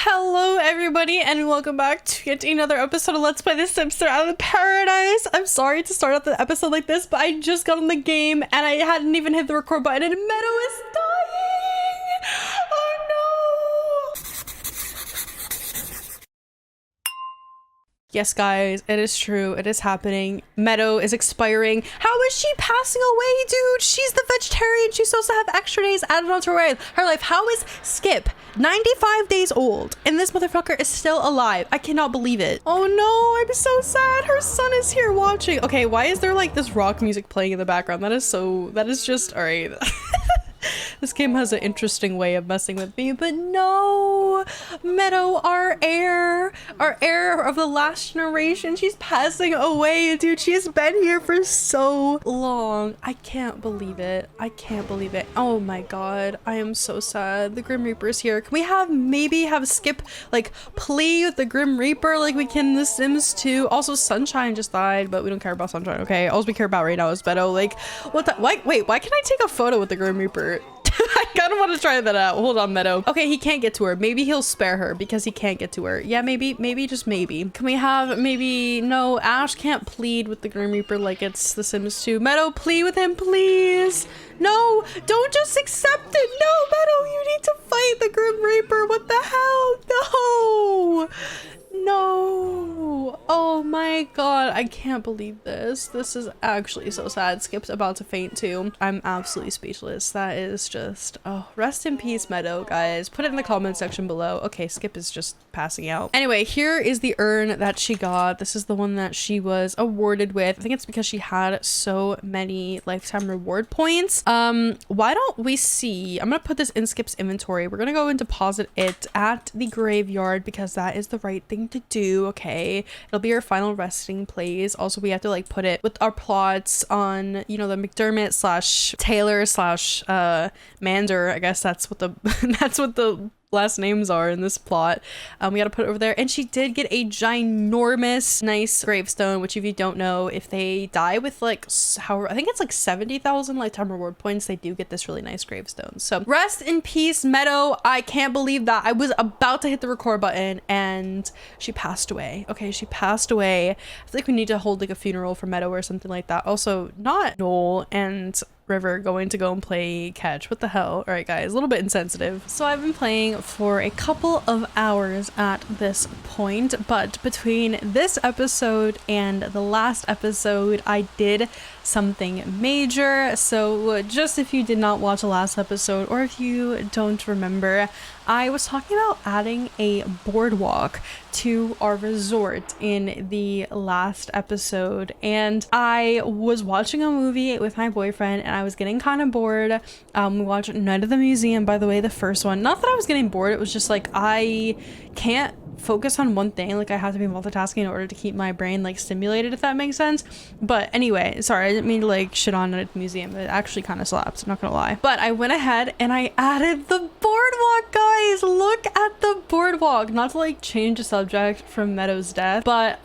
Hello everybody and welcome back to yet another episode of Let's Play The Sims Out of Paradise. I'm sorry to start out the episode like this, but I just got on the game and I hadn't even hit the record button and Meadow is dying! Oh no! Yes guys, it is true, it is happening. Meadow is expiring. How is she passing away, dude? She's the vegetarian. She's supposed to have extra days added onto her life. How is Skip 95 days old and this motherfucker is still alive? I cannot believe it. Oh no, I'm so sad. Her son is here watching. Okay, why is there like this rock music playing in the background? That is just all right. This game has an interesting way of messing with me, but no, Meadow, our heir of the last generation, she's passing away, dude. She's been here for so long. I can't believe it. I can't believe it. Oh my god, I am so sad. The Grim Reaper is here. Can we maybe have Skip like play with the Grim Reaper like we can in The Sims 2? Also, Sunshine just died, but we don't care about Sunshine, okay? All we care about right now is Meadow. Like, what the? Wait, why can't I take a photo with the Grim Reaper? I kind of want to try that out. Hold on, Meadow. Okay, he can't get to her. Maybe he'll spare her because he can't get to her. Yeah, maybe, just maybe. Can we have no, Ash can't plead with the Grim Reaper like it's The Sims 2. Meadow, plead with him, please. No, don't just accept it. No, Meadow, you need to fight the Grim Reaper. What the hell? No. Oh my god, I can't believe this. This is actually so sad. Skip's about to faint too. I'm absolutely speechless. That is just, oh, rest in peace, Meadow, guys. Put it in the comment section below. Okay, Skip is just passing out. Anyway, here is the urn that she got. This is the one that she was awarded with. I think it's because she had so many lifetime reward points. Why don't we see, I'm gonna put this in Skip's inventory. We're gonna go and deposit it at the graveyard because that is the right thing to do. Okay, it'll be our final resting place. Also, we have to like put it with our plots on, you know, the McDermott slash Taylor slash Mander. I guess that's what the that's what the last names are in this plot. We gotta put it over there. And she did get a ginormous nice gravestone, which if you don't know, if they die with like I think it's like 70,000 lifetime reward points, they do get this really nice gravestone. So rest in peace, Meadow. I can't believe that I was about to hit the record button and she passed away. Okay, she passed away. I feel like we need to hold like a funeral for Meadow or something like that. Also, not Noel and River going to go and play catch. What the hell? All right, guys, a little bit insensitive. So I've been playing for a couple of hours at this point, but between this episode and the last episode, I did something major. So just if you did not watch the last episode or if you don't remember, I was talking about adding a boardwalk to our resort in the last episode, and I was watching a movie with my boyfriend and I was getting kind of bored. We watched Night of the Museum, by the way, the first one. Not that I was getting bored, it was just like I can't focus on one thing. Like I have to be multitasking in order to keep my brain like stimulated, if that makes sense. But anyway, sorry, I didn't mean to like shit on a museum. It actually kind of slaps, I'm not gonna lie. But I went ahead and I added the boardwalk, guys. Look at the boardwalk. Not to like change the subject from Meadow's death, but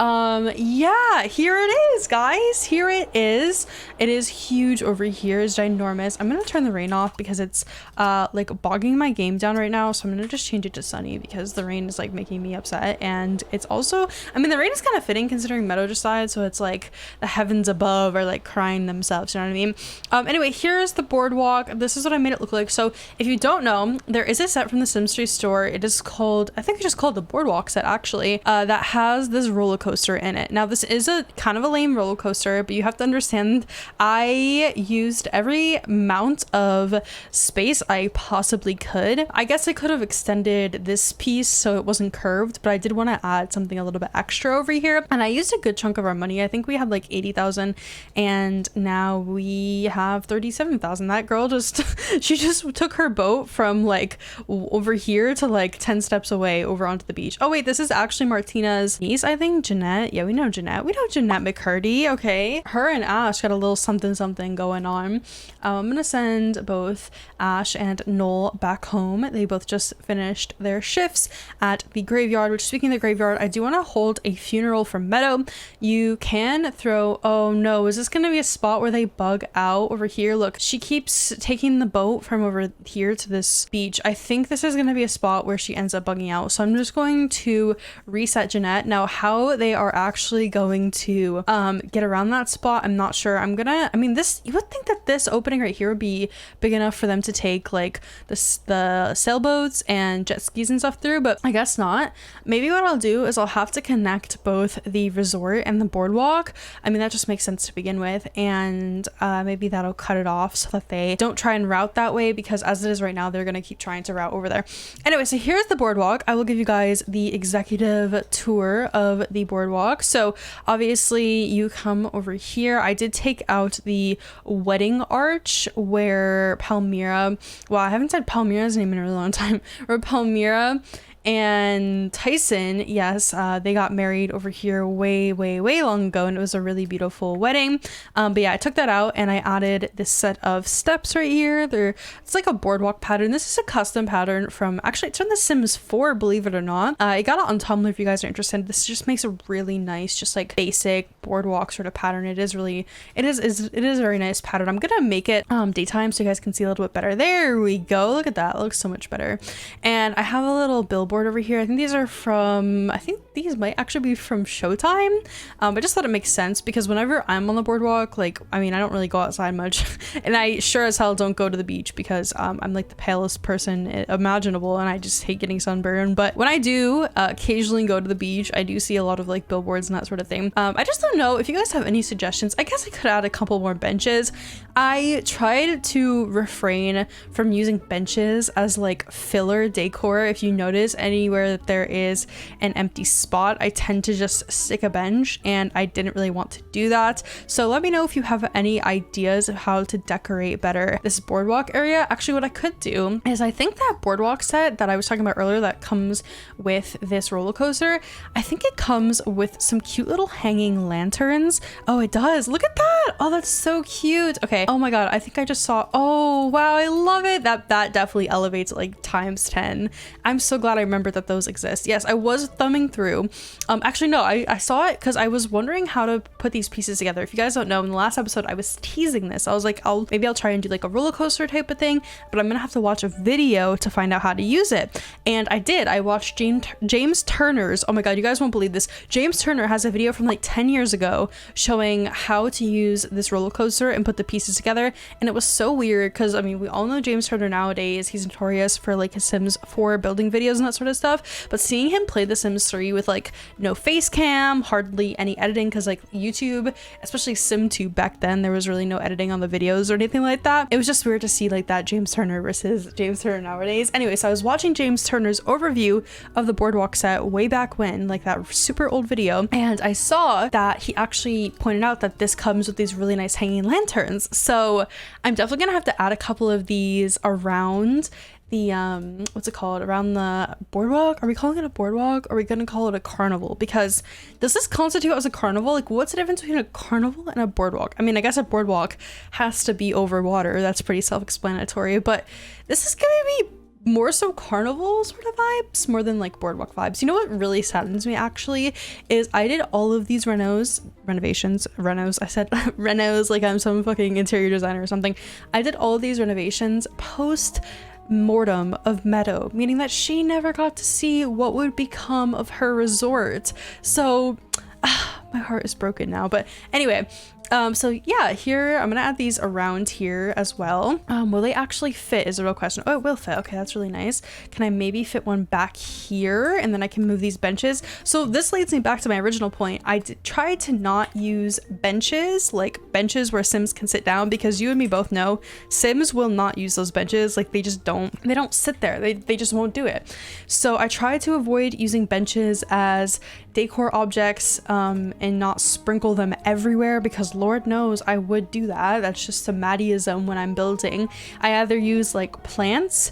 yeah, here it is, guys. Here it is. It is huge over here. It's ginormous. I'm gonna turn the rain off because it's like bogging my game down right now, so I'm gonna just change it to sunny because the rain is like making me upset. And it's also, I mean, the rain is kind of fitting considering Meadow just died, so it's like the heavens above are like crying themselves, you know what I mean? Anyway, here's the boardwalk. This is what I made it look like. So if you don't know, there is a set from the Sims 3 store. It is called, I think it's just called the boardwalk set actually, that has this roller coaster in it. Now this is a kind of a lame roller coaster, but you have to understand I used every amount of space I possibly could. I guess I could have extended this piece so it wasn't curved, but I did want to add something a little bit extra over here, and I used a good chunk of our money. I think we had like 80,000 and now we have 37,000. That girl just she just took her boat from like over here to like 10 steps away over onto the beach. Oh wait, this is actually Martina's niece, I think. Jeanette. Yeah, we know Jeanette McCurdy. Okay, her and Ash got a little something going on. I'm gonna send both Ash and Noel back home. They both just finished their shifts at the graveyard, which, speaking of the graveyard, I do want to hold a funeral for Meadow. You can throw, oh no, is this going to be a spot where they bug out over here? Look, she keeps taking the boat from over here to this beach. I think this is going to be a spot where she ends up bugging out. now. So I'm just going to reset Jeanette. Now, how they are actually going to get around that spot, I'm not sure. I mean, you would think that this opening right here would be big enough for them to take like the sailboats and jet skis and stuff through, but I guess not. Maybe what I'll do is I'll have to connect both the resort and the boardwalk. I mean, that just makes sense to begin with, and maybe that'll cut it off so that they don't try and route that way, because as it is right now, they're gonna keep trying to route over there. Anyway, so here's the boardwalk. I will give you guys the executive tour of the boardwalk. So obviously you come over here. I did take out the wedding arch where Palmyra, well, I haven't said Palmyra's name in a really long time, where Palmyra and Tyson, yes, they got married over here way long ago, and it was a really beautiful wedding. But yeah, I took that out and I added this set of steps right here. It's like a boardwalk pattern. This is a custom pattern from, actually it's from The Sims 4, believe it or not. I got it on Tumblr if you guys are interested. This just makes a really nice, just like basic boardwalk sort of pattern. It is a very nice pattern. I'm gonna make it daytime so you guys can see a little bit better. There we go. Look at that. It looks so much better. And I have a little billboard over here. I think these might actually be from Showtime. I just thought it makes sense because whenever I'm on the boardwalk, like, I mean, I don't really go outside much and I sure as hell don't go to the beach because I'm like the palest person imaginable and I just hate getting sunburned. But when I do occasionally go to the beach, I do see a lot of like billboards and that sort of thing. I just don't know if you guys have any suggestions. I guess I could add a couple more benches. I tried to refrain from using benches as like filler decor. If you notice, anywhere that there is an empty spot, I tend to just stick a bench, and I didn't really want to do that. So let me know if you have any ideas of how to decorate better this boardwalk area. Actually, what I could do is, I think that boardwalk set that I was talking about earlier that comes with this roller coaster, I think it comes with some cute little hanging lanterns. Oh, it does. Look at that. Oh, that's so cute. Okay. Oh my God. I think I just saw, oh wow, I love it. That definitely elevates it like times 10. I'm so glad I remembered that those exist. Yes, I was thumbing through. Actually, no, I saw it because I was wondering how to put these pieces together. If you guys don't know, in the last episode, I was teasing this. I was like, maybe I'll try and do like a roller coaster type of thing, but I'm gonna have to watch a video to find out how to use it. And I did. I watched James Turner's, oh my God, you guys won't believe this. James Turner has a video from like 10 years ago showing how to use this roller coaster and put the pieces together. And it was so weird because, I mean, we all know James Turner nowadays. He's notorious for like his Sims 4 building videos and that sort of stuff. But seeing him play The Sims 3 with like no face cam, hardly any editing, because like YouTube, especially SimTube back then, there was really no editing on the videos or anything like that. It was just weird to see like that James Turner versus James Turner nowadays. Anyway, so I was watching James Turner's overview of the boardwalk set way back when, like that super old video, and I saw that he actually pointed out that this comes with these really nice hanging lanterns. So I'm definitely gonna have to add a couple of these around the what's it called, around the boardwalk. Are we calling it a boardwalk, or are we gonna call it a carnival? Because does this constitute as a carnival? Like, what's the difference between a carnival and a boardwalk? I mean, I guess a boardwalk has to be over water. That's pretty self-explanatory, but this is gonna be more so carnival sort of vibes more than like boardwalk vibes. You know what really saddens me actually is I did all of these renovations, I said renos like I'm some fucking interior designer or something. I did all of these renovations post mortem of Meadow, meaning that she never got to see what would become of her resort. So my heart is broken now. But anyway, so yeah, here I'm gonna add these around here as well. Will they actually fit is a real question. Oh, it will fit. Okay, that's really nice. Can I maybe fit one back here, and then I can move these benches? So this leads me back to my original point. I try to not use benches, like benches where Sims can sit down, because you and me both know Sims will not use those benches. Like they don't sit there. They just won't do it. So I try to avoid using benches as decor objects and not sprinkle them everywhere, because Lord knows I would do that. That's just a Maddieism when I'm building. I either use like plants,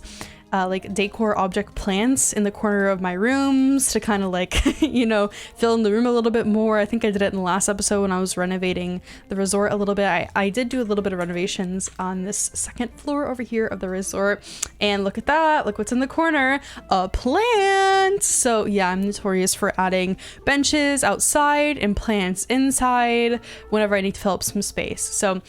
like decor object plants in the corner of my rooms to kind of like, you know, fill in the room a little bit more. I think I did it in the last episode when I was renovating the resort a little bit. I did do a little bit of renovations on this second floor over here of the resort, and look at that, look what's in the corner, a plant. So yeah, I'm notorious for adding benches outside and plants inside whenever I need to fill up some space. So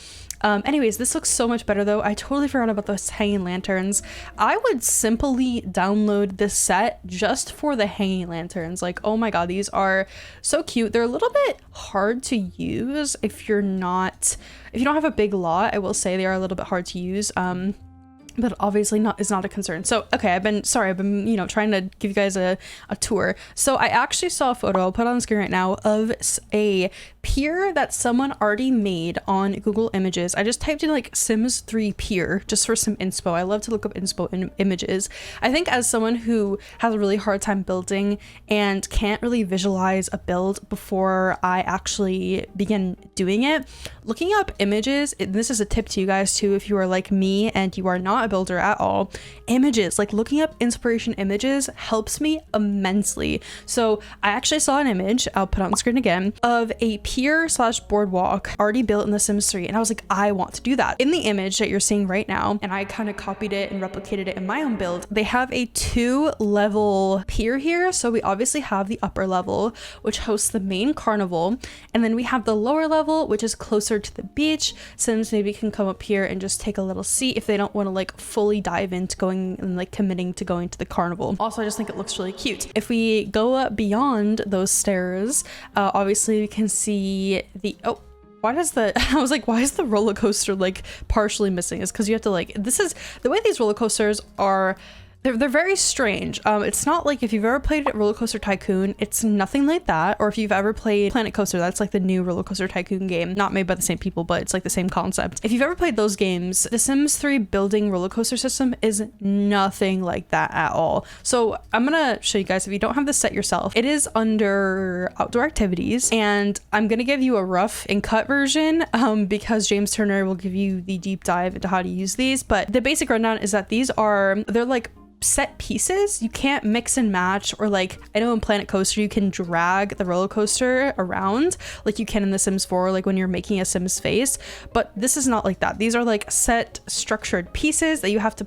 Anyways, this looks so much better though. I totally forgot about those hanging lanterns. I would simply download this set just for the hanging lanterns. Like, oh my god, these are so cute. They're a little bit hard to use if you don't have a big lot. I will say they are a little bit hard to use. But obviously is not a concern. So, okay, I've been, you know, trying to give you guys a tour. So I actually saw a photo, I'll put it on the screen right now, of a pier that someone already made on Google Images. I just typed in like Sims 3 pier just for some inspo. I love to look up inspo in images. I think as someone who has a really hard time building and can't really visualize a build before I actually begin doing it, looking up images, this is a tip to you guys too, if you are like me and you are not a builder at all, images, like looking up inspiration images helps me immensely. So I actually saw an image, I'll put it on the screen again, of a pier / boardwalk already built in The Sims 3, and I was like, I want to do that. In the image that you're seeing right now, and I kind of copied it and replicated it in my own build, they have a 2-level pier here. So we obviously have the upper level, which hosts the main carnival, and then we have the lower level, which is closer to the beach. Sims maybe can come up here and just take a little seat if they don't want to like fully dive into going and like committing to going to the carnival. Also, I just think it looks really cute. If we go up beyond those stairs, obviously we can see the why does the I was like, why is the roller coaster like partially missing? Is because you have to like, this is the way these roller coasters are. They're very strange. It's not like if you've ever played Roller Coaster Tycoon, it's nothing like that. Or if you've ever played Planet Coaster, that's like the new Roller Coaster Tycoon game, not made by the same people, but it's like the same concept. If you've ever played those games, the Sims 3 building roller coaster system is nothing like that at all. So I'm gonna show you guys, if you don't have this set yourself, it is under outdoor activities, and I'm gonna give you a rough and cut version because James Turner will give you the deep dive into how to use these. But the basic rundown is that they're like set pieces. You can't mix and match, or like I know in Planet Coaster you can drag the roller coaster around like you can in The Sims 4, like when you're making a Sims face, but this is not like that. These are like set structured pieces that you have to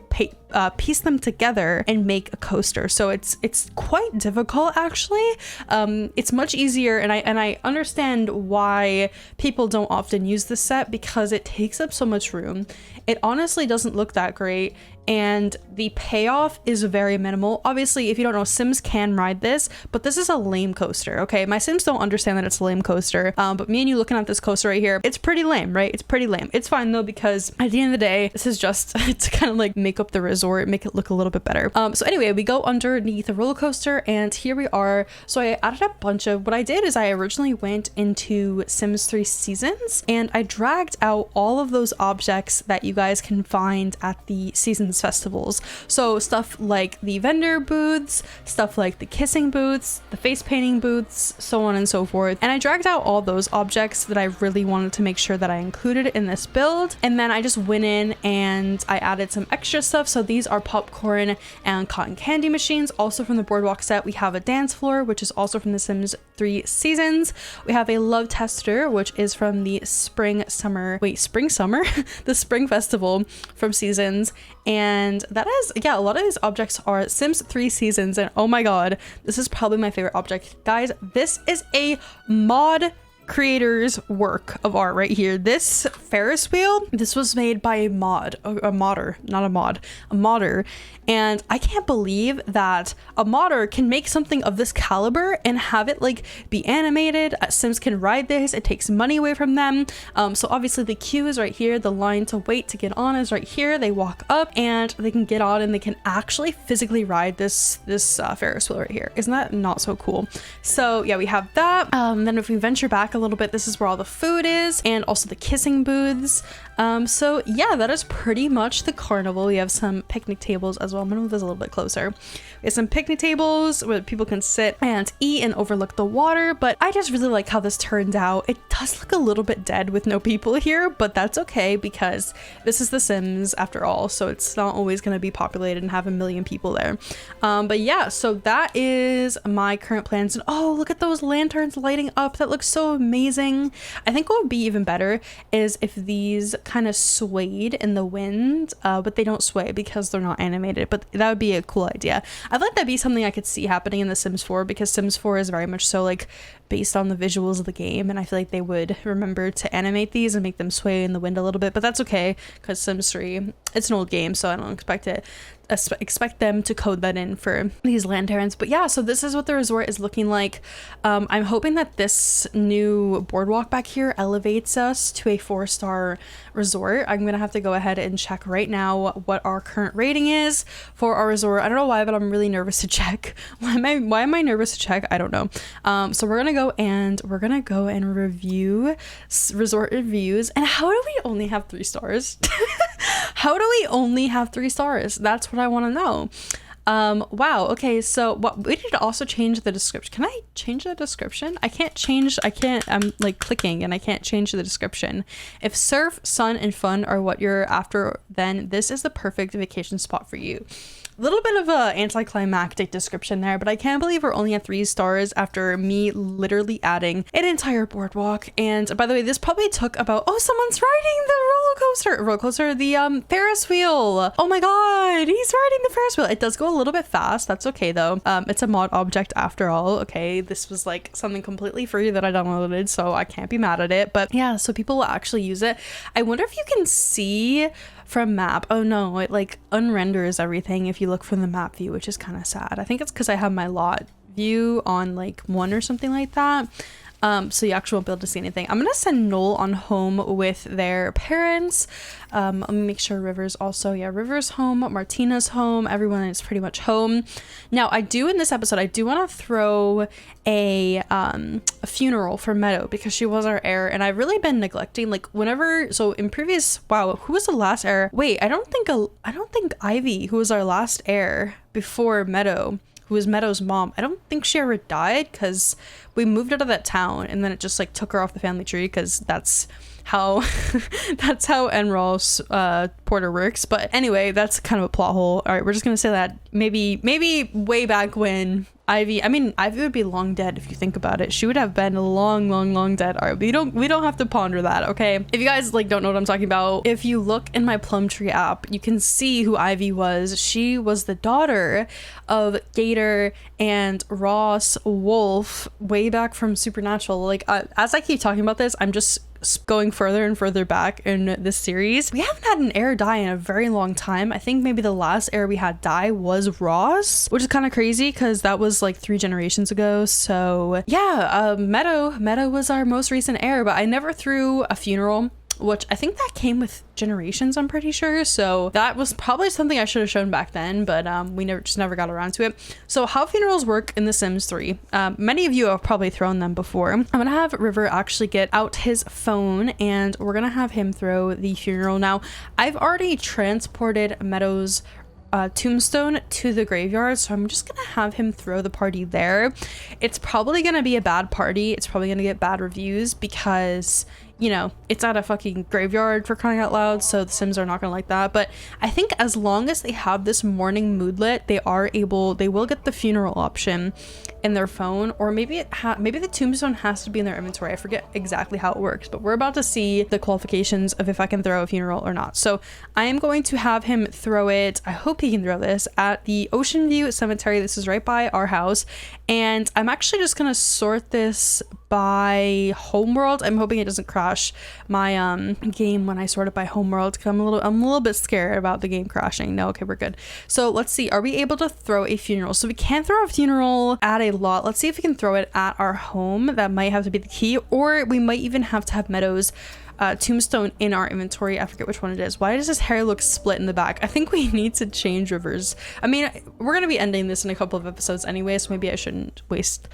piece them together and make a coaster. So it's quite difficult actually. It's much easier, and I understand why people don't often use this set because it takes up so much room. It honestly doesn't look that great, and the payoff is very minimal. Obviously, if you don't know, Sims can ride this, but this is a lame coaster, okay? My Sims don't understand that it's a lame coaster, but me and you looking at this coaster right here, it's pretty lame, right? It's pretty lame. It's fine though, because at the end of the day, this is just to kind of like make up the resort, make it look a little bit better. So anyway, we go underneath the roller coaster, and here we are. So I added a bunch of, what I did is I originally went into Sims 3 Seasons, and I dragged out all of those objects that you guys can find at the Seasons festivals. So stuff like the vendor booths, stuff like the kissing booths, the face painting booths, so on and so forth. And I dragged out all those objects that I really wanted to make sure that I included in this build. And then I just went in and I added some extra stuff. So these are popcorn and cotton candy machines. Also from the boardwalk set, we have a dance floor, which is also from the Sims 3 Seasons. We have a love tester, which is from the spring summer, the spring festival from Seasons. And that is, yeah, a lot of these objects are Sims 3 Seasons, and oh my god, this is probably my favorite object. Guys, this is a mod creator's work of art right here. This Ferris wheel, this was made by a modder, and I can't believe that a modder can make something of this caliber and have it like be animated. Sims can ride this. It takes money away from them. So obviously the queue is right here. The line to wait to get on is right here. They walk up and they can get on, and they can actually physically ride this Ferris wheel right here. Isn't that not so cool? So yeah, we have that. Then if we venture back a little bit, this is where all the food is, and also the kissing booths. So yeah, that is pretty much the carnival. We have some picnic tables as well. I'm gonna move this a little bit closer. We have some picnic tables where people can sit and eat and overlook the water, but I just really like how this turned out. It does look a little bit dead with no people here, but that's okay because this is The Sims after all, so it's not always gonna be populated and have a million people there. But yeah, so that is my current plans. And oh, look at those lanterns lighting up. That looks so amazing. I think what would be even better is if these kind of swayed in the wind, but they don't sway because they're not animated, but that would be a cool idea. I'd like that be something I could see happening in The Sims 4, because Sims 4 is very much so like based on the visuals of the game, and I feel like they would remember to animate these and make them sway in the wind a little bit, but that's okay because Sims 3, it's an old game, so I don't expect them to code that in for these lanterns. But yeah, so this is what the resort is looking like. I'm hoping that this new boardwalk back here elevates us to a 4-star resort. I'm gonna have to go ahead and check right now what our current rating is for our resort. I don't know why, but I'm really nervous to check. Why am I nervous to check? I don't know. So we're gonna go and review resort reviews. And how do we only have 3 stars? How do we only have 3 stars? That's what I want to know. Wow. Okay. So what we need to also change the description. Can I change the description? I'm like clicking and I can't change the description. If surf, sun, and fun are what you're after, then this is the perfect vacation spot for you. A little bit of a anticlimactic description there, but I can't believe we're only at 3 stars after me literally adding an entire boardwalk. And by the way, this probably took about, oh, someone's riding the Ferris wheel. Oh my god, he's riding the Ferris wheel. It does go a little bit fast. That's okay though. It's a mod object after all. Okay, this was like something completely free that I downloaded, so I can't be mad at it. But yeah, so people will actually use it. I wonder if you can see from map. Oh no, it like unrenders everything if you look from the map view, which is kind of sad. I think it's because I have my lot view on like 1 or something like that. So you actually won't be able to see anything. I'm gonna send Noel on home with their parents. Let me make sure River's also, yeah, River's home, Martina's home, everyone is pretty much home. Now I do in this episode, I do want to throw a funeral for Meadow because she was our heir, and I've really been neglecting like whenever, so in previous, wow, who was the last heir? Wait, I don't think Ivy, who was our last heir before Meadow, who was Meadow's mom, I don't think she ever died because we moved out of that town and then it just like took her off the family tree because that's how that's how Enroll's Porter works. But anyway, that's kind of a plot hole. All right, we're just gonna say that maybe way back when Ivy would be long dead if you think about it. She would have been long dead. All right, we don't have to ponder that, okay? If you guys like don't know what I'm talking about, if you look in my Plumtree app, you can see who Ivy was. She was the daughter of Gator and Ross Wolf way back from Supernatural. Like as I keep talking about this, I'm just going further and further back in this series. We haven't had an heir die in a very long time. I think maybe the last heir we had die was Ross, which is kind of crazy because that was like 3 generations ago. So yeah, Meadow was our most recent heir, but I never threw a funeral, which I think that came with generations, I'm pretty sure. So that was probably something I should have shown back then, but we never got around to it. So how funerals work in The Sims 3. Many of you have probably thrown them before. I'm gonna have River actually get out his phone and we're gonna have him throw the funeral. Now, I've already transported Meadow's tombstone to the graveyard, so I'm just gonna have him throw the party there. It's probably gonna be a bad party. It's probably gonna get bad reviews because, you know, it's at a fucking graveyard, for crying out loud, so the Sims are not gonna like that. But I think as long as they have this morning moodlet, they will get the funeral option in their phone, or maybe the tombstone has to be in their inventory. I forget exactly how it works, but we're about to see the qualifications of if I can throw a funeral or not. So I am going to have him throw it, I hope he can throw this, at the Ocean View Cemetery. This is right by our house, and I'm actually just gonna sort this by homeworld. I'm hoping it doesn't crash my game when I sort it by homeworld, because I'm a little bit scared about the game crashing. No, okay, we're good. So let's see, are we able to throw a funeral? So we can throw a funeral at a lot. Let's see if we can throw it at our home. That might have to be the key, or we might even have to have Meadow's tombstone in our inventory. I forget which one it is. Why does his hair look split in the back? I think we need to change Rivers. I mean, we're gonna be ending this in a couple of episodes anyway, so maybe I shouldn't waste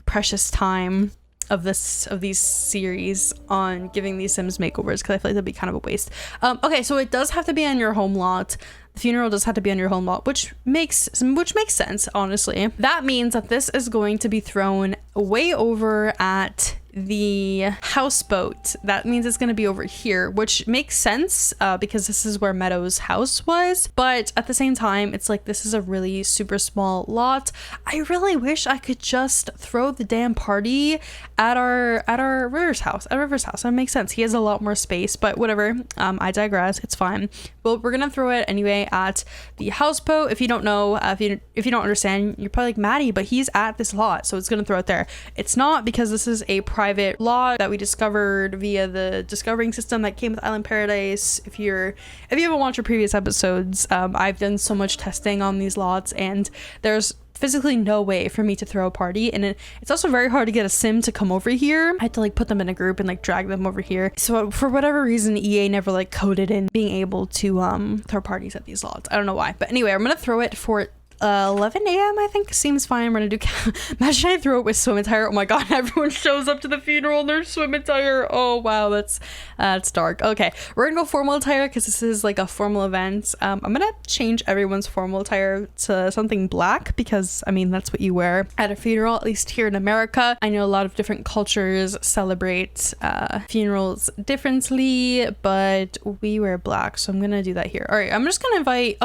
precious time of these series on giving these Sims makeovers, because I feel like that'd be kind of a waste. Okay, so it does have to be on your home lot. The funeral does have to be on your home lot, which makes sense, honestly. That means that this is going to be thrown way over at the houseboat. That means it's going to be over here, which makes sense because this is where Meadow's house was. But at the same time, it's like this is a really super small lot. I really wish I could just throw the damn party at our River's house. That makes sense. He has a lot more space, but whatever. I digress. It's fine. But we're gonna throw it anyway at the houseboat. If you don't know, if you don't understand, you're probably like, Maddie, but he's at this lot, so it's gonna throw it there. It's not, because this is a private lot that we discovered via the discovering system that came with Island Paradise. If you haven't watched our previous episodes, I've done so much testing on these lots, and there's physically no way for me to throw a party, and it's also very hard to get a sim to come over here. I had to like put them in a group and like drag them over here. So for whatever reason, EA never like coded in being able to throw parties at these lots. I don't know why, but anyway, I'm gonna throw it for 11 a.m. I think seems fine. We're gonna do imagine I throw it with swim attire. Oh my god, everyone shows up to the funeral in their swim attire. Oh wow, that's dark. Okay, we're gonna go formal attire because this is like a formal event. I'm gonna change everyone's formal attire to something black, because I mean that's what you wear at a funeral, at least here in America. I know a lot of different cultures celebrate funerals differently, but we wear black, so I'm gonna do that here. All right, I'm just gonna invite,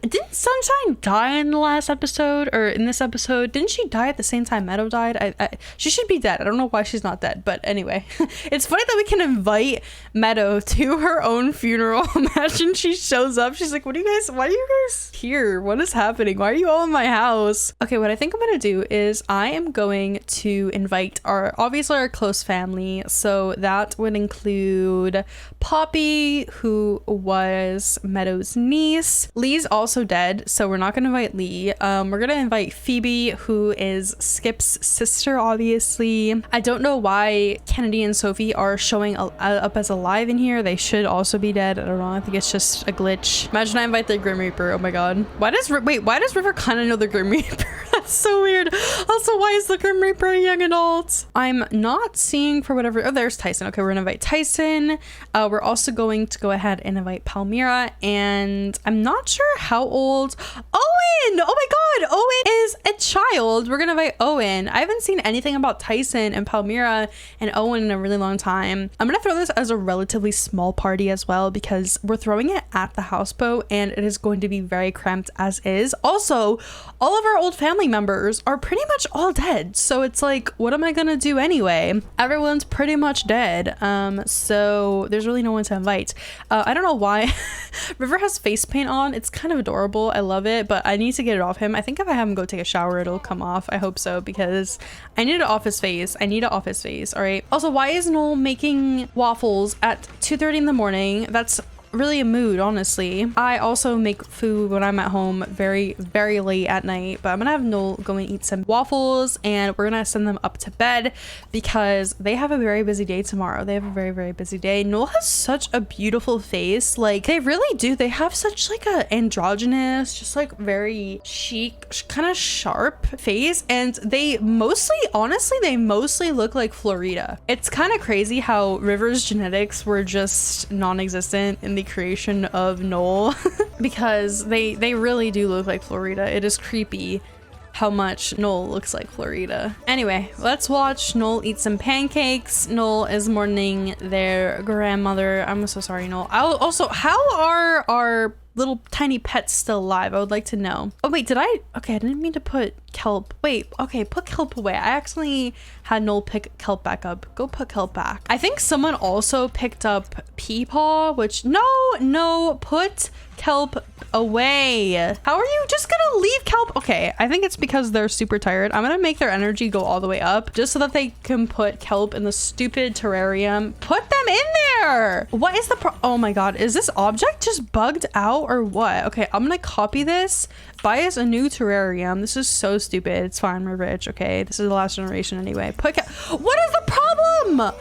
didn't Sunshine die in the last episode, or in this episode? Didn't she die at the same time Meadow died? She should be dead. I don't know why she's not dead, but anyway. It's funny that we can invite Meadow to her own funeral. Imagine she shows up, she's like, why are you guys here? What is happening? Why are you all in my house? Okay, what I think I'm gonna do is I am going to invite obviously our close family, so that would include Poppy, who was Meadow's niece. Lee's also dead, so we're not gonna invite Lee. We're gonna invite Phoebe, who is Skip's sister, obviously. I don't know why Kennedy and Sophie are showing up as alive in here. They should also be dead. I don't know. I think it's just a glitch. Imagine I invite the Grim Reaper. Oh my god. Why does River kind of know the Grim Reaper? That's so weird. Also, why is the Grim Reaper a young adult? I'm not seeing for whatever. Oh, there's Tyson. Okay, we're gonna invite Tyson. We're also going to go ahead and invite Palmyra, and I'm not sure how old Owen. Oh my god, Owen is a child. We're gonna invite Owen. I haven't seen anything about Tyson and Palmyra and Owen in a really long time. I'm gonna throw this as a relatively small party as well, because we're throwing it at the houseboat and it is going to be very cramped as is. Also, all of our old family members are pretty much all dead, so it's like, what am I gonna do anyway? Everyone's pretty much dead, so there's really no one to invite. I don't know why. River has face paint on. It's kind of adorable. I love it, but I need to get it off him. I think if I have him go take a shower, it'll come off. I hope so, because I need it off his face. All right. Also, why is Noel making waffles at 2:30 in the morning? That's really a mood, honestly. I also make food when I'm at home very, very late at night, but I'm gonna have Noel go and eat some waffles, and we're gonna send them up to bed because they have a very busy day tomorrow. They have a very, very busy day. Noel has such a beautiful face. Like, they really do. They have such like a androgynous, just like very chic, kind of sharp face, and they mostly look like Florida. It's kind of crazy how River's genetics were just non-existent in the creation of Noel because they really do look like Florida. It is creepy how much Noel looks like Florida. Anyway, let's watch Noel eat some pancakes. Noel is mourning their grandmother. I'm so sorry, Noel. Also, how are our little tiny pets still alive? I would like to know. Oh wait, okay, I didn't mean to put Kelp. Wait, okay, put Kelp away. I accidentally had Noel pick Kelp back up. Go put Kelp back. I think someone also picked up Peepaw, which no, put Kelp away. How are you just gonna leave Kelp? Okay, I think it's because they're super tired. I'm gonna make their energy go all the way up just so that they can put Kelp in the stupid terrarium. Put them in there. What is oh my god, is this object just bugged out or what? Okay, I'm gonna copy this, buy us a new terrarium. This is so stupid. It's fine, we're rich. Okay, this is the last generation anyway. What is the problem?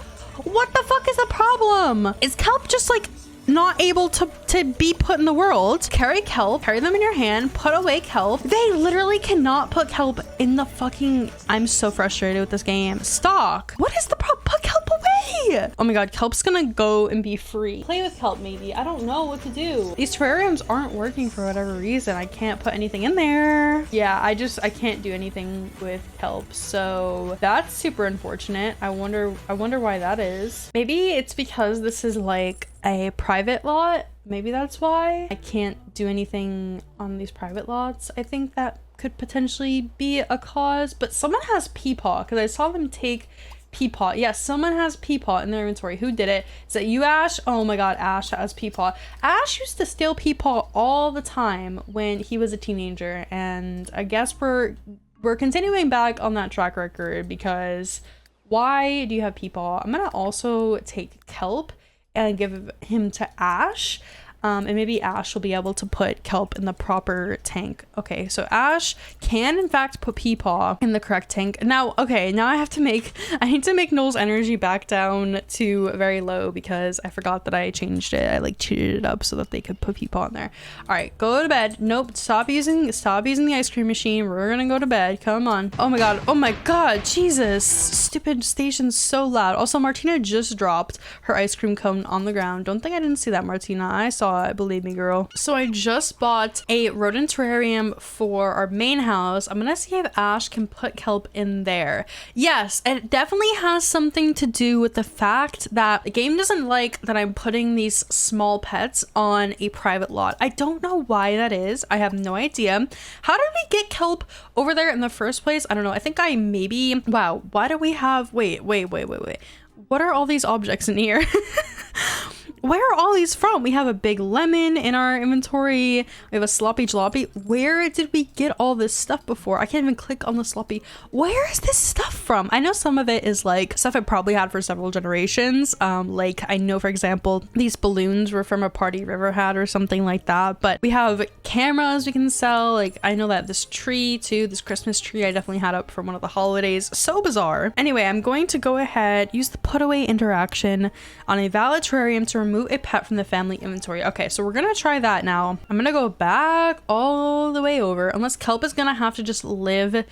What the fuck is the problem? Is Kelp just like not able to be put in the world? Carry Kelp, carry them in your hand, put away Kelp. They literally cannot put Kelp in the fucking... I'm so frustrated with this game. Stock. What is the problem? Put Kelp away. Oh my god, Kelp's gonna go and be free. Play with Kelp maybe. I don't know what to do. These terrariums aren't working for whatever reason. I can't put anything in there. Yeah, I can't do anything with Kelp, so that's super unfortunate. I wonder why that is. Maybe it's because this is like a private lot. Maybe that's why I can't do anything on these private lots. I think that could potentially be a cause, but someone has Peepaw because I saw them take Peapot. Yes, someone has Peapot in their inventory. Who did it? Is that you, Ash? Oh my god, Ash has Peapot. Ash used to steal Peapot all the time when he was a teenager, and I guess we're continuing back on that track record because why do you have Peapot? I'm gonna also take Kelp and give him to Ash. And maybe Ash will be able to put Kelp in the proper tank. Okay, so Ash can in fact put Peepaw in the correct tank. Now, okay, now I need to make Noel's energy back down to very low because I forgot that I changed it. I like cheated it up so that they could put Peepaw in there. All right, go to bed. Nope, stop using the ice cream machine. We're gonna go to bed. Come on. Oh my god, Jesus. Stupid station's so loud. Also, Martina just dropped her ice cream cone on the ground. Don't think I didn't see that, Martina. I saw it, believe me, girl. So I just bought a rodent terrarium for our main house. I'm gonna see if Ash can put Kelp in there. Yes, it definitely has something to do with the fact that the game doesn't like that I'm putting these small pets on a private lot. I don't know why that is. I have no idea. How did we get Kelp over there in the first place? I don't know. I think I maybe, wow, why do we have, wait. What are all these objects in here? Where are all these from? We have a big lemon in our inventory. We have a sloppy jalopy. Where did we get all this stuff before? I can't even click on the sloppy. Where is this stuff from? I know some of it is like stuff I probably had for several generations. Like I know, for example, these balloons were from a party River had or something like that. But we have cameras we can sell. Like I know that this tree too, this Christmas tree I definitely had up for one of the holidays. So bizarre. Anyway, I'm going to go ahead, use the put away interaction on a valid terrarium to remove a pet from the family inventory. Okay, so we're gonna try that now. I'm gonna go back all the way over, unless Kelp is gonna have to just live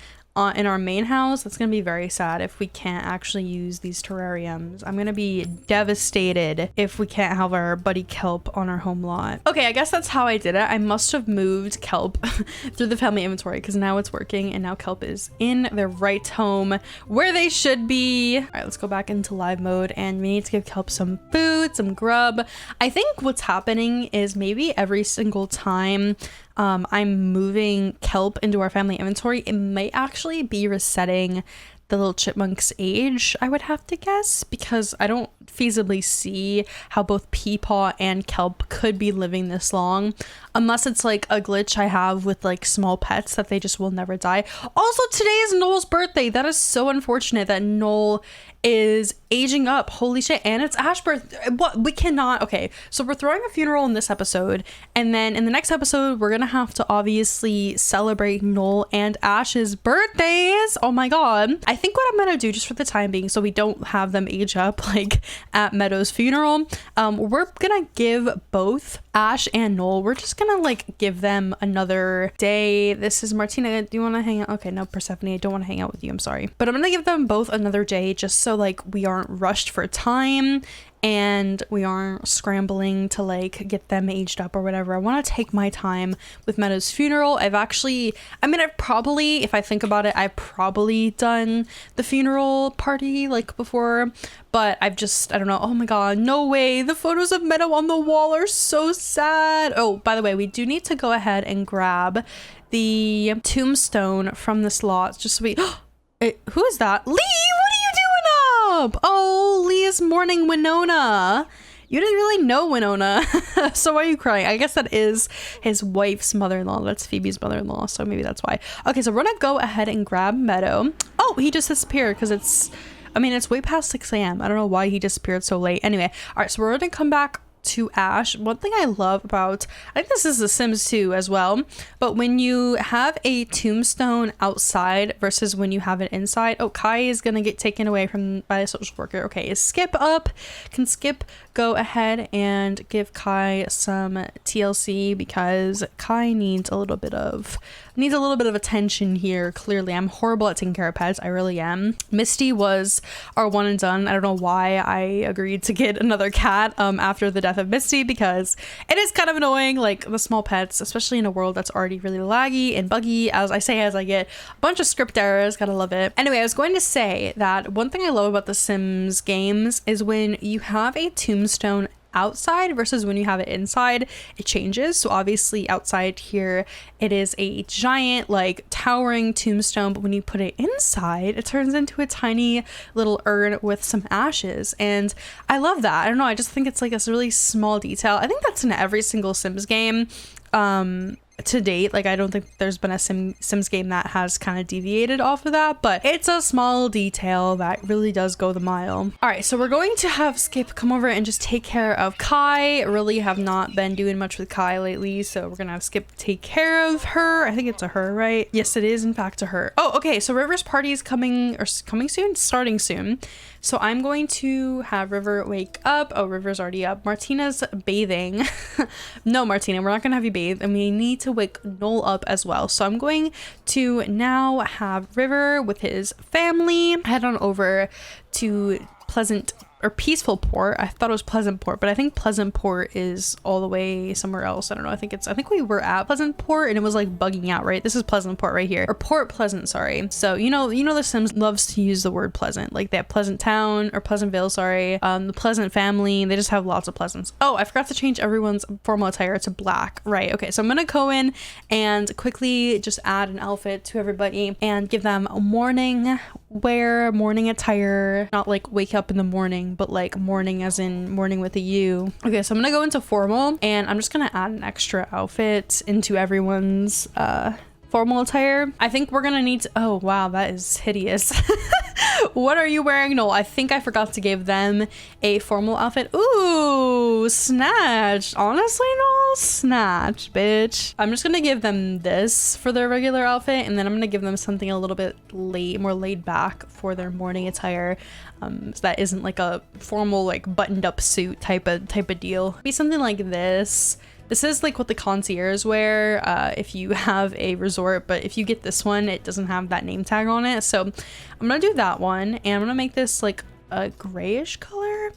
in our main house. That's gonna be very sad if we can't actually use these terrariums. I'm gonna be devastated if we can't have our buddy Kelp on our home lot. Okay, I guess that's how I did it. I must have moved Kelp through the family inventory because now it's working and now Kelp is in their right home where they should be. All right, let's go back into live mode and we need to give Kelp some food, some grub. I think what's happening is maybe every single time I'm moving Kelp into our family inventory, it might actually be resetting the little chipmunk's age, I would have to guess, because I don't feasibly see how both Peepaw and Kelp could be living this long, unless it's like a glitch I have with like small pets that they just will never die. Also, today is Noel's birthday. That is so unfortunate that Noel is aging up. Holy shit. And it's Ash's birthday. What? We cannot. Okay, so we're throwing a funeral in this episode, and then in the next episode we're gonna have to obviously celebrate Noel and Ash's birthdays. Oh my god. I think what I'm gonna do, just for the time being, so we don't have them age up like at Meadow's funeral, we're gonna give both Ash and Noel, we're just gonna like give them another day. This is Martina. Do you want to hang out? Okay, no, Persephone, I don't want to hang out with you, I'm sorry, but I'm gonna give them both another day just so like we aren't rushed for time and we aren't scrambling to like get them aged up or whatever. I want to take my time with Meadow's funeral. I've probably, if I think about it, I've probably done the funeral party like before, but I don't know. Oh my god, no way. The photos of Meadow on the wall are so sad. Oh, by the way, we do need to go ahead and grab the tombstone from the slots just so we who is that? Lee, what are you doing up? Oh, Lee is mourning Winona. You didn't really know Winona. So why are you crying? I guess that is his wife's mother-in-law. That's Phoebe's mother-in-law, so maybe that's why. Okay, so we're gonna go ahead and grab Meadow. Oh, he just disappeared because it's way past 6 a.m. I don't know why he disappeared so late. Anyway, all right, so we're gonna come back to Ash. One thing I love about, I think this is The Sims 2 as well, but when you have a tombstone outside versus when you have it inside. Oh, Kai is gonna get taken away by a social worker. Okay, is Skip up? Can Skip go ahead and give Kai some TLC because Kai needs a little bit of attention here. Clearly, I'm horrible at taking care of pets. I really am. Misty was our one and done. I don't know why I agreed to get another cat after the death of Misty, because it is kind of annoying, like the small pets, especially in a world that's already really laggy and buggy, as I get a bunch of script errors. Gotta love it. Anyway, I was going to say that one thing I love about the Sims games is when you have a tombstone outside versus when you have it inside, it changes. So obviously outside here, it is a giant, like towering tombstone, but when you put it inside, it turns into a tiny little urn with some ashes. And I love that. I don't know, I just think it's like a really small detail. I think that's in every single Sims game to date. Like I don't think there's been a Sims game that has kind of deviated off of that, but it's a small detail that really does go the mile. All right, so we're going to have Skip come over and just take care of Kai. Really have not been doing much with Kai lately, so we're gonna have Skip take care of her. I think it's a her, right? Yes, it is in fact a her. Oh, okay, so River's party is coming soon, starting soon. So I'm going to have River wake up. Oh, River's already up. Martina's bathing. No, Martina, we're not gonna have you bathe, and we need to wake Noel up as well. So I'm going to now have River with his family head on over to Peaceful Port. I thought it was Pleasant Port, but I think Pleasant Port is all the way somewhere else. I don't know. I think we were at Pleasant Port and it was like bugging out, right? This is Pleasant Port right here, or Port Pleasant, sorry. So you know the Sims loves to use the word pleasant, like they have Pleasant Town or Pleasantville, sorry. The Pleasant family, they just have lots of pleasants. Oh, I forgot to change everyone's formal attire to black, right? Okay, so I'm gonna go in and quickly just add an outfit to everybody and give them a morning wear, morning attire, not like wake up in the morning, but like morning as in morning with a U. Okay, so I'm gonna go into formal and I'm just gonna add an extra outfit into everyone's formal attire. I think we're gonna need to, oh wow, that is hideous. What are you wearing? No, I think I forgot to give them a formal outfit. Ooh, snatched. Honestly, no, snatched, bitch. I'm just gonna give them this for their regular outfit, and then I'm gonna give them something a little bit more laid back for their morning attire. So that isn't like a formal, like buttoned up suit type of deal. Be something like this. This is like what the concierge wear if you have a resort, but if you get this one, it doesn't have that name tag on it. So I'm gonna do that one, and I'm gonna make this like a grayish color.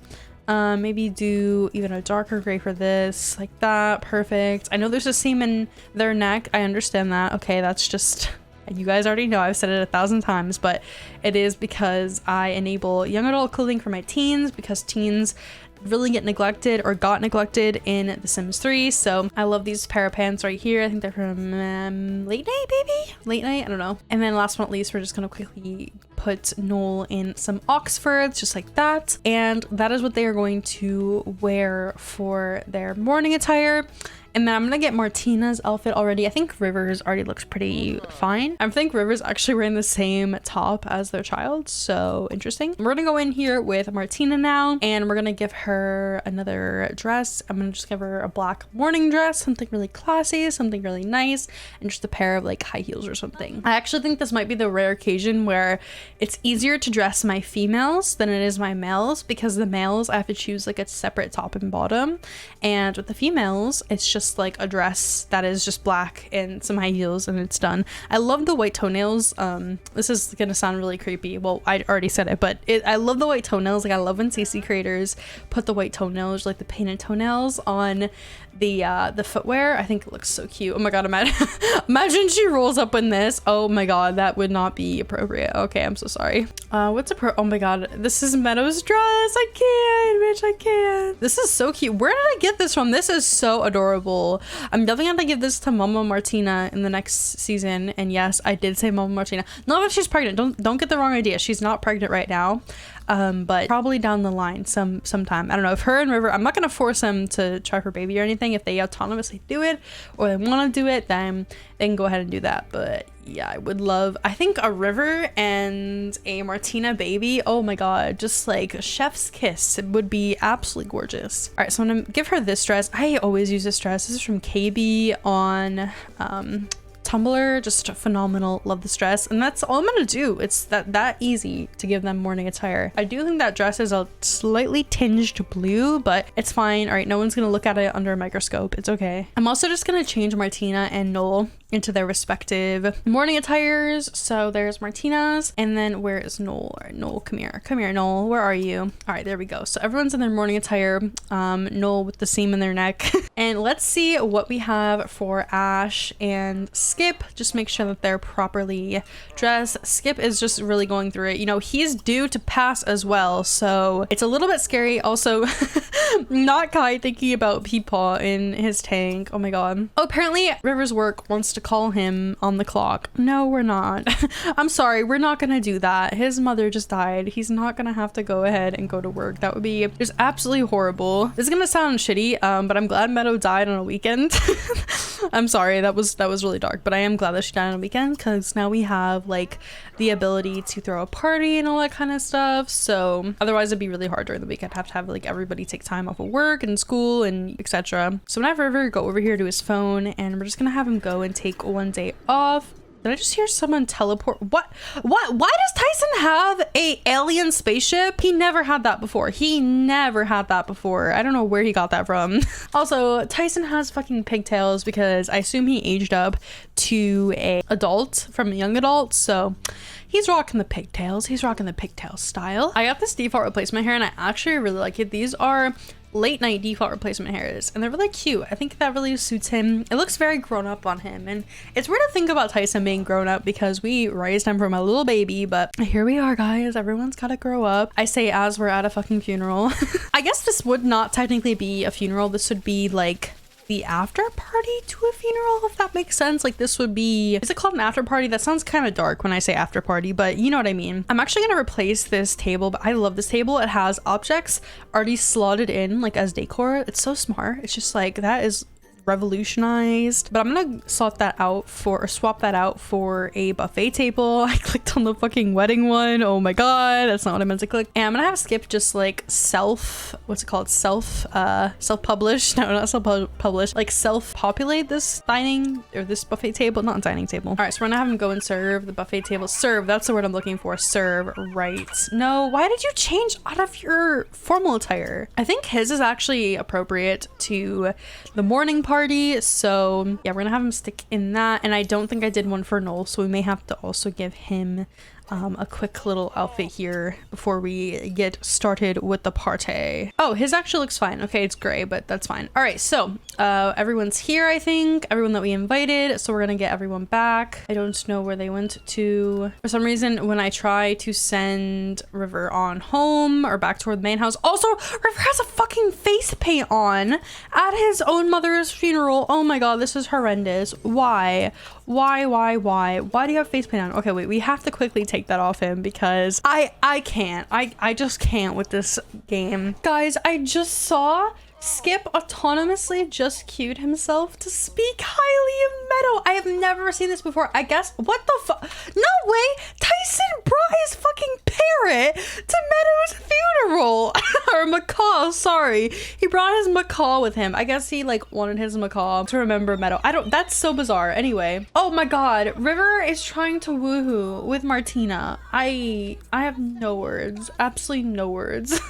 Maybe do even a darker gray for this, like that. Perfect. I know there's a seam in their neck. I understand that. Okay, that's just, you guys already know, I've said it 1,000 times, but it is because I enable young adult clothing for my teens, because teens really get neglected or got neglected in The Sims 3. So I love these pair of pants right here. I think they're from Late Night, baby? Late Night? I don't know. And then last but not least, we're just gonna quickly put Noel in some Oxfords, just like that. And that is what they are going to wear for their morning attire. And then I'm gonna get Martina's outfit already. I think Rivers already looks pretty fine. I think Rivers actually wearing the same top as their child, so interesting. We're gonna go in here with Martina now, and we're gonna give her another dress. I'm gonna just give her a black morning dress, something really classy, something really nice, and just a pair of like high heels or something. I actually think this might be the rare occasion where it's easier to dress my females than it is my males, because the males I have to choose like a separate top and bottom, and with the females it's just like a dress that is just black and some high heels and it's done. I love the white toenails. This is gonna sound really creepy. Well, I already said it, but I love the white toenails. Like I love when CC creators put the white toenails, like the painted toenails, on the footwear. I think it looks so cute. Oh my god, imagine she rolls up in this. Oh my god, that would not be appropriate. Okay, I'm so sorry. Oh my god, this is Meadow's dress. I can't, bitch, I can't. This is so cute. Where did I get this from? This is so adorable. I'm definitely gonna give this to Mama Martina in the next season. And yes, I did say Mama Martina. Not that she's pregnant. Don't get the wrong idea. She's not pregnant right now. But probably down the line sometime. I don't know if her and River, I'm not gonna force them to try for baby or anything. If they autonomously do it or they want to do it, then they can go ahead and do that. But yeah, I would love, I think a River and a Martina baby, oh my god, just like a chef's kiss. It would be absolutely gorgeous. All right, so I'm gonna give her this dress. I always use this dress. This is from KB on Tumblr. Just phenomenal. Love this dress, and that's all I'm gonna do. It's that easy to give them morning attire. I do think that dress is a slightly tinged blue, but it's fine. All right, no one's gonna look at it under a microscope. It's okay. I'm also just gonna change Martina and Noel into their respective morning attires. So there's Martina's, and then where is Noel? All right, Noel, come here, Noel, where are you? All right, there we go. So everyone's in their morning attire. Noel with the seam in their neck. And let's see what we have for Ash and Skip. Just make sure that they're properly dressed. Skip is just really going through it. You know, he's due to pass as well, so it's a little bit scary. Also, not Kai thinking about Peepaw in his tank. Oh my god. Oh, apparently River's work wants to call him on the clock. No, we're not. I'm sorry, we're not gonna do that. His mother just died. He's not gonna have to go ahead and go to work. That would be just absolutely horrible. This is gonna sound shitty, but I'm glad Meadow died on a weekend. I'm sorry, that was really dark, but I am glad that she died on a weekend, because now we have like the ability to throw a party and all that kind of stuff. So otherwise it'd be really hard during the week. I'd have to have like everybody take time off of work and school and etc. So whenever River go over here to his phone, and we're just gonna have him go and take one day off. Did I just hear someone teleport? What? Why does Tyson have a alien spaceship? He never had that before. He never had that before. I don't know where he got that from. Also, Tyson has fucking pigtails because I assume he aged up to a adult from a young adult. So he's rocking the pigtails. He's rocking the pigtail style. I got this default replacement hair and I actually really like it. These are late night default replacement hairs and they're really cute. I think that really suits him. It looks very grown up on him, and it's weird to think about Tyson being grown up because we raised him from a little baby, but here we are, guys. Everyone's gotta grow up. I say as we're at a fucking funeral. I guess this would not technically be a funeral. This would be like the after party to a funeral, if that makes sense. Like this would be, is it called an after party? That sounds kind of dark when I say after party, but you know what I mean. I'm actually gonna replace this table, but I love this table. It has objects already slotted in like as decor. It's so smart. It's just like, that is revolutionized. But I'm gonna swap that out for a buffet table. I clicked on the fucking wedding one. Oh my god, that's not what I meant to click. And I'm gonna have Skip just like self-publish, no, not self-publish, like self-populate this dining or this buffet table, not dining table. All right, so we're gonna have him go and serve the buffet table. Serve, that's the word I'm looking for. Serve, right. No, why did you change out of your formal attire? I think his is actually appropriate to the morning party, so yeah, we're gonna have him stick in that. And I don't think I did one for Noel, so we may have to also give him a quick little outfit here before we get started with the party. Oh, his actually looks fine. Okay, it's gray, but that's fine. All right, so everyone's here, I think. Everyone that we invited, so we're gonna get everyone back. I don't know where they went to. For some reason, when I try to send River on home or back toward the main house, also, River has a fucking face paint on at his own mother's funeral. Oh my god, this is horrendous. Why? Why do you have face paint on? Okay, wait, we have to quickly take that off him because I can't. I just can't with this game. Guys, I just saw Skip autonomously just cued himself to speak highly of Meadow. I have never seen this before. I guess, what the fuck? No way! Tyson brought his fucking parrot to Meadow's funeral. Or macaw, sorry. He brought his macaw with him. I guess he like wanted his macaw to remember Meadow. That's so bizarre. Anyway. Oh my god. River is trying to woohoo with Martina. I have no words. Absolutely no words.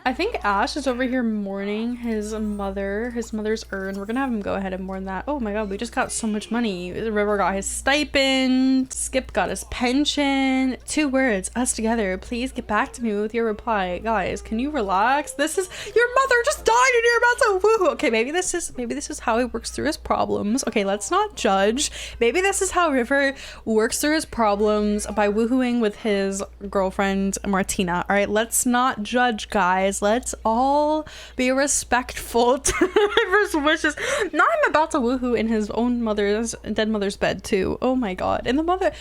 I think Ash is over here mourning his mother's urn. We're gonna have him go ahead and mourn that. Oh my god, we just got so much money. River got his stipend. Skip got his pension. 2 words, us together. Please get back to me with your reply. Guys, can you relax? This is, your mother just died and you're about to woohoo. Okay, maybe this is how he works through his problems. Okay, let's not judge. Maybe this is how River works through his problems, by woohooing with his girlfriend Martina. All right, let's not judge, guys. Let's all be respectful to River's wishes. Now I'm about to woohoo in his own dead mother's bed too. Oh my god. In the bed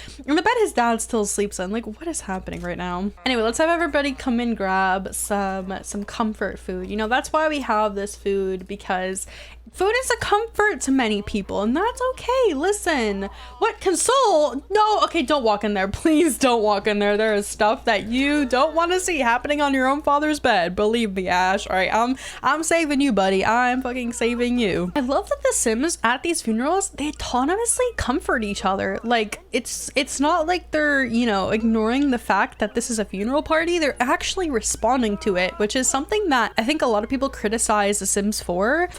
his dad still sleeps in. Like, what is happening right now? Anyway, let's have everybody come and grab some comfort food. You know, that's why we have this food, because food is a comfort to many people, and that's okay. Listen, what, console? No, okay, don't walk in there. Please don't walk in there. There is stuff that you don't want to see happening on your own father's bed. Believe me, Ash. All right, I'm saving you, buddy. I'm fucking saving you. I love that the Sims at these funerals, they autonomously comfort each other. Like it's not like they're, you know, ignoring the fact that this is a funeral party. They're actually responding to it, which is something that I think a lot of people criticize the Sims for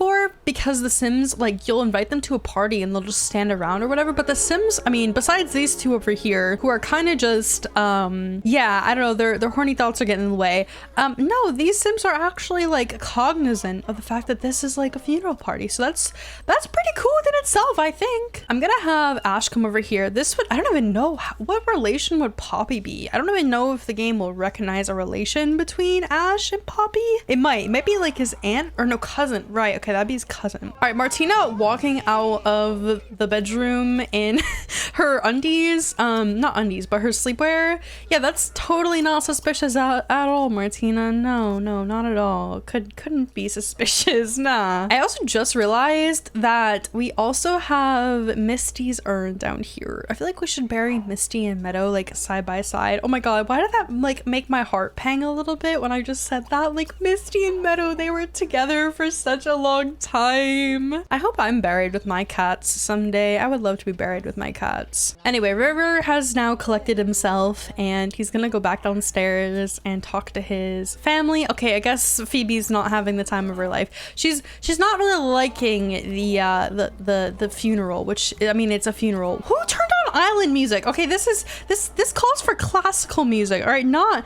because the Sims, like, you'll invite them to a party and they'll just stand around or whatever. But the Sims, I mean, besides these two over here who are kind of just yeah, I don't know, their horny thoughts are getting in the way. No, these Sims are actually like cognizant of the fact that this is like a funeral party. So that's pretty cool within itself, I think. I'm gonna have Ash come over here. This would, I don't even know what relation would Poppy be. I don't even know if the game will recognize a relation between Ash and Poppy. It might be like his aunt or no, cousin. Right, okay, that'd be his cousin. All right, Martina walking out of the bedroom in her undies, not undies, but her sleepwear. Yeah, that's totally not suspicious at all, Martina. No, not at all. Couldn't be suspicious, nah. I also just realized that we also have Misty's urn down here. I feel like we should bury Misty and Meadow like side by side. Oh my god, why did that like make my heart pang a little bit when I just said that? Like, Misty and Meadow, they were together for such a long time. I hope I'm buried with my cats someday. I would love to be buried with my cats. Anyway, River has now collected himself and he's gonna go back downstairs and talk to his family. Okay, I guess Phoebe's not having the time of her life. She's not really liking the funeral, which, I mean, it's a funeral. Who turned on island music? Okay, this calls for classical music, all right, not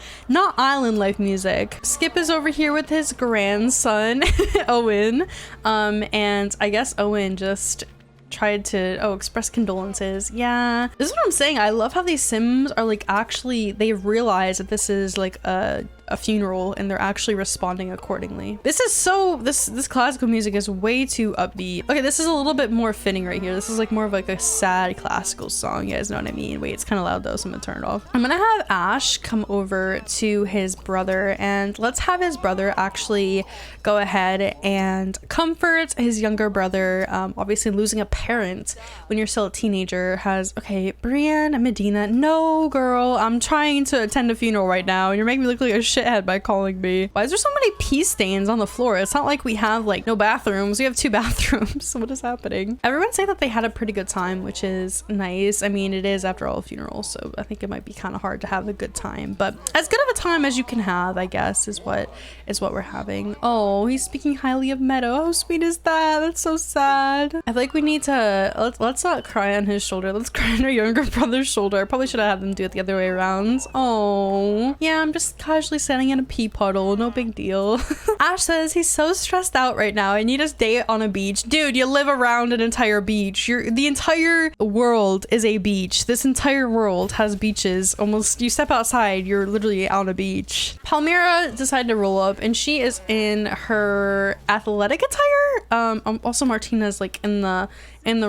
island life music. Skip is over here with his grandson Owen, and I guess Owen just tried to express condolences. Yeah, this is what I'm saying. I love how these Sims are like, actually they realize that this is like a funeral and they're actually responding accordingly. This is so, this classical music is way too upbeat. Okay, this is a little bit more fitting right here. This is like more of like a sad classical song, you guys know what I mean? Wait, it's kind of loud though, so I'm gonna turn it off. I'm gonna have Ash come over to his brother and let's have his brother actually go ahead and comfort his younger brother. Obviously losing a parent when you're still a teenager has, okay, Brienne and Medina, no girl, I'm trying to attend a funeral right now and you're making me look like a shithead by calling me. Why is there so many pee stains on the floor? It's not like we have like no bathrooms. We have 2 bathrooms. What is happening? Everyone say that they had a pretty good time, which is nice. I mean, it is after all a funeral, so I think it might be kind of hard to have a good time, but as good of a time as you can have, I guess, is what we're having. Oh, he's speaking highly of Meadow. How sweet is that? That's so sad. I feel like we need to let's not cry on his shoulder. Let's cry on our younger brother's shoulder. I probably should have had them do it the other way around. Oh yeah, I'm just casually standing in a pee puddle, no big deal. Ash says he's so stressed out right now. I need a day on a beach. Dude, you live around an entire beach. The entire world is a beach. This entire world has beaches. Almost, you step outside, you're literally on a beach. Palmyra decided to roll up and she is in her athletic attire. Also Martina's like in the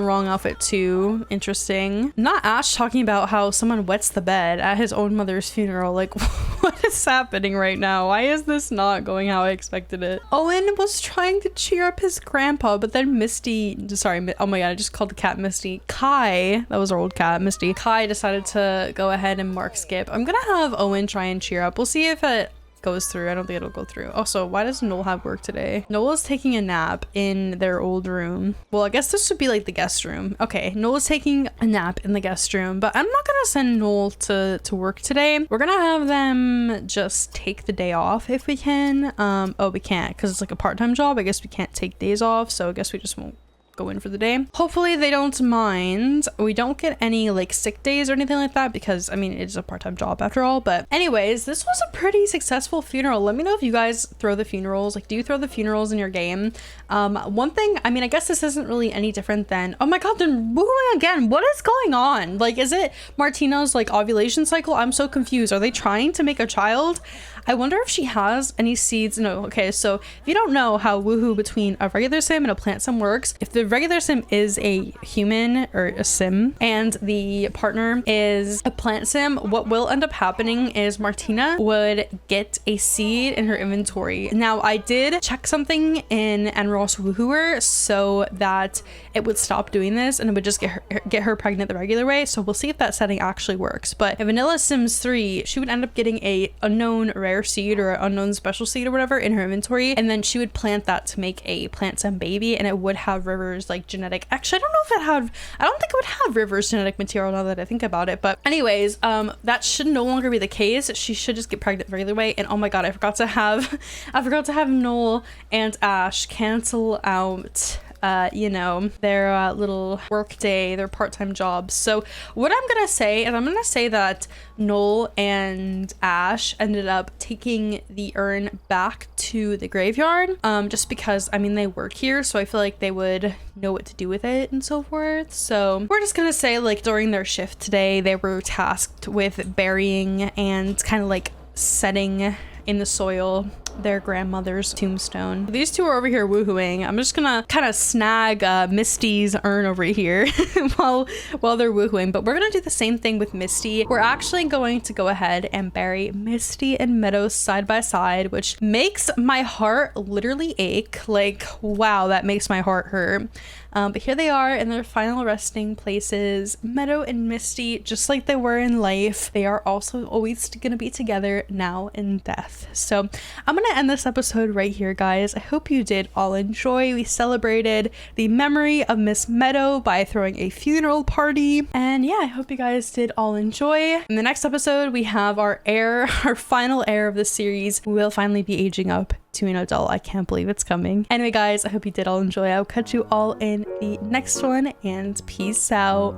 wrong outfit too. Interesting. Not Ash talking about how someone wets the bed at his own mother's funeral. Like, what is happening right now? Why is this not going how I expected it? Owen was trying to cheer up his grandpa, but then Misty, sorry, oh my god, I just called the cat Misty. Kai, that was our old cat, Misty. Kai decided to go ahead and mark skip. I'm gonna have Owen try and cheer up. We'll see if it goes through. I don't think it'll go through. Also, why does Noel have work today? Noel's taking a nap in their old room. Well, I guess this would be like the guest room. Okay, Noel's taking a nap in the guest room, but I'm not gonna send Noel to work today. We're gonna have them just take the day off if we can. Oh, we can't because it's like a part-time job. I guess we can't take days off, so I guess we just won't go in for the day. Hopefully they don't mind. We don't get any like sick days or anything like that because I mean it's a part-time job after all. But anyways, this was a pretty successful funeral. Let me know if you guys throw the funerals. Like, do you throw the funerals in your game? One thing, I mean, I guess this isn't really any different than, oh my god, they're wooing again. What is going on? Like, is it Martina's like ovulation cycle? I'm so confused. Are they trying to make a child? I wonder if she has any seeds. No, okay, so if you don't know how woohoo between a regular sim and a plant sim works, if the regular sim is a human or a sim and the partner is a plant sim, what will end up happening is Martina would get a seed in her inventory. Now, I did check something in Enross Woohooer so that it would stop doing this and it would just get her pregnant the regular way. So we'll see if that setting actually works. But in Vanilla Sims 3, she would end up getting a unknown rare rare seed or unknown special seed or whatever in her inventory, and then she would plant that to make a plant stem baby, and it would have River's like genetic, actually I don't know if it had, I don't think it would have River's genetic material now that I think about it, but anyways, that should no longer be the case. She should just get pregnant the regular way. And oh my god, I forgot to have Noel and Ash cancel out you know, their little work day, their part-time jobs. So what I'm gonna say is I'm gonna say that Noel and Ash ended up taking the urn back to the graveyard, just because, I mean, they work here, so I feel like they would know what to do with it and so forth. So we're just gonna say, like, during their shift today, they were tasked with burying and kind of like setting in the soil their grandmother's tombstone. These two are over here woohooing. I'm just gonna kind of snag Misty's urn over here while they're woohooing, but we're gonna do the same thing with Misty. We're actually going to go ahead and bury Misty and Meadow side by side, which makes my heart literally ache. Like, wow, that makes my heart hurt. But here they are in their final resting places. Meadow and Misty, just like they were in life, they are also always gonna be together now in death. So I'm gonna end this episode right here, guys. I hope you did all enjoy. We celebrated the memory of Miss Meadow by throwing a funeral party, and yeah, I hope you guys did all enjoy. In the next episode, we have our heir, our final heir of the series, who will finally be aging up to an adult. I can't believe it's coming. Anyway, guys, I hope you did all enjoy. I'll catch you all in the next one, and peace out.